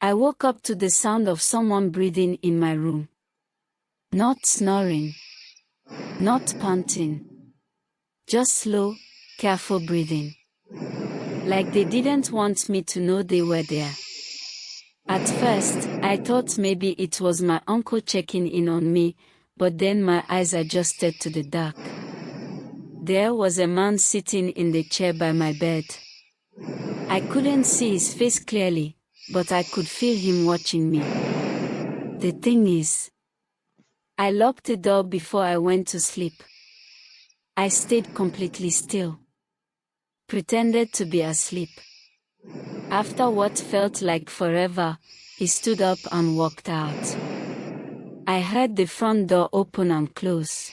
I woke up to the sound of someone breathing in my room. Not snoring. Not panting. Just slow, careful breathing. Like they didn't want me to know they were there. At first, I thought maybe it was my uncle checking in on me, but then my eyes adjusted to the dark. There was a man sitting in the chair by my bed. I couldn't see his face clearly, but I could feel him watching me. The thing is, I locked the door before I went to sleep. I stayed completely still. Pretended to be asleep. After what felt like forever, he stood up and walked out. I heard the front door open and close.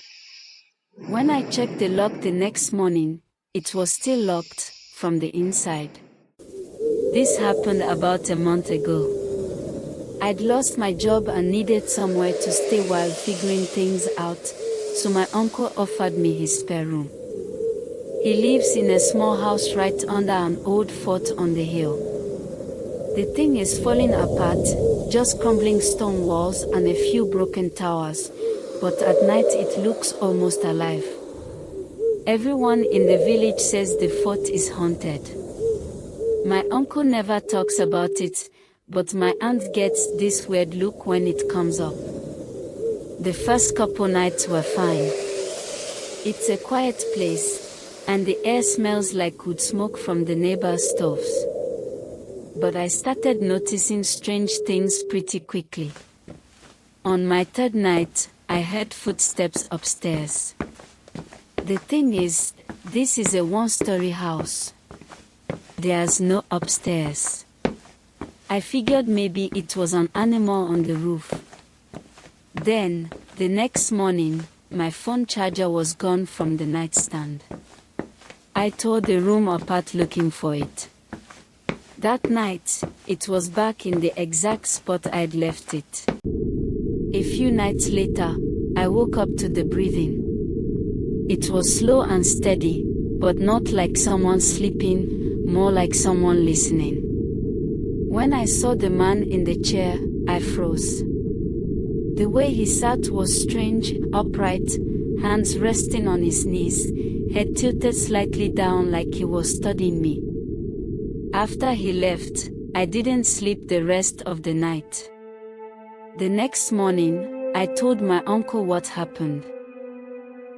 When I checked the lock the next morning, it was still locked from the inside. This happened about a month ago. I'd lost my job and needed somewhere to stay while figuring things out, so my uncle offered me his spare room. He lives in a small house right under an old fort on the hill. The thing is falling apart, just crumbling stone walls and a few broken towers, but at night it looks almost alive. Everyone in the village says the fort is haunted. My uncle never talks about it, but my aunt gets this weird look when it comes up. The first couple nights were fine. It's a quiet place, and the air smells like wood smoke from the neighbors' stoves. But I started noticing strange things pretty quickly. On my third night, I heard footsteps upstairs. The thing is, this is a one-story house. There's no upstairs. I figured maybe it was an animal on the roof. Then, the next morning, my phone charger was gone from the nightstand. I tore the room apart looking for it. That night, it was back in the exact spot I'd left it. A few nights later, I woke up to the breathing. It was slow and steady, but not like someone sleeping, more like someone listening. When I saw the man in the chair, I froze. The way he sat was strange, upright, hands resting on his knees, head tilted slightly down like he was studying me. After he left, I didn't sleep the rest of the night. The next morning, I told my uncle what happened.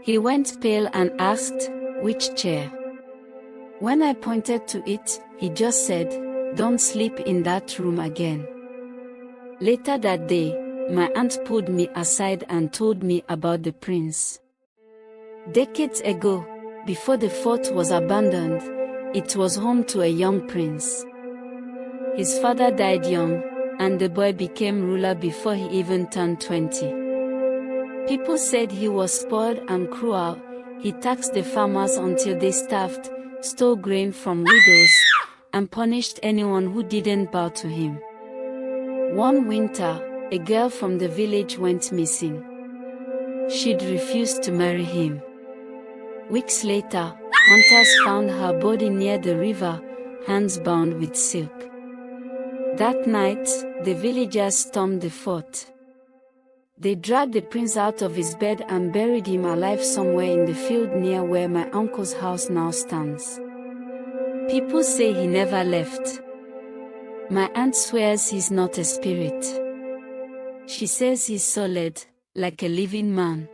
He went pale and asked, "Which chair?" When I pointed to it, he just said, "Don't sleep in that room again." Later that day, my aunt pulled me aside and told me about the prince. Decades ago, before the fort was abandoned, it was home to a young prince. His father died young, and the boy became ruler before he even turned 20. People said he was spoiled and cruel. He taxed the farmers until they starved, stole grain from widows, and punished anyone who didn't bow to him. One winter, a girl from the village went missing. She'd refused to marry him. Weeks later, hunters found her body near the river, hands bound with silk. That night, the villagers stormed the fort. They dragged the prince out of his bed and buried him alive somewhere in the field near where my uncle's house now stands. People say he never left. My aunt swears he's not a spirit. She says he's solid, like a living man.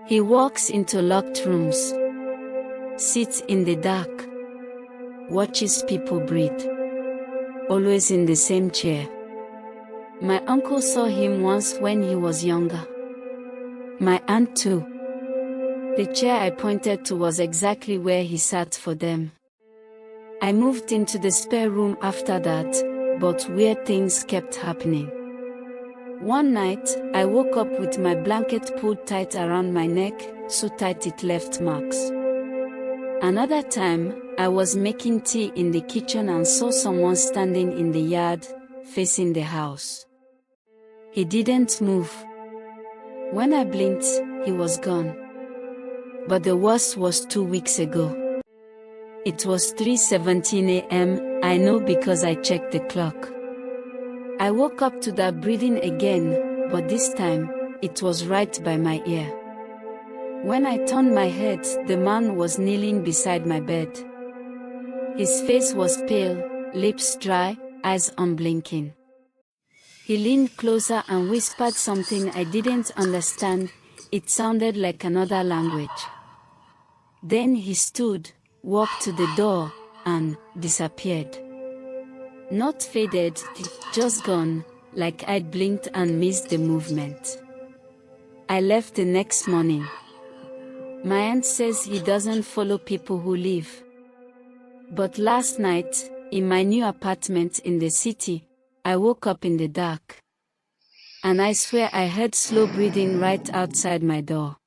He walks into locked rooms, sits in the dark, watches people breathe, always in the same chair. My uncle saw him once when he was younger. My aunt too. The chair I pointed to was exactly where he sat for them. I moved into the spare room after that, but weird things kept happening. One night, I woke up with my blanket pulled tight around my neck, so tight it left marks. Another time, I was making tea in the kitchen and saw someone standing in the yard, facing the house. He didn't move. When I blinked, he was gone. But the worst was 2 weeks ago. It was 3:17 a.m., I know because I checked the clock. I woke up to that breathing again, but this time, it was right by my ear. When I turned my head, the man was kneeling beside my bed. His face was pale, lips dry, eyes unblinking. He leaned closer and whispered something I didn't understand. It sounded like another language. Then he stood, walked to the door, and disappeared. Not faded, just gone, like I'd blinked and missed the movement. I left the next morning. My aunt says he doesn't follow people who leave. But last night, in my new apartment in the city, I woke up in the dark. And I swear I heard slow breathing right outside my door.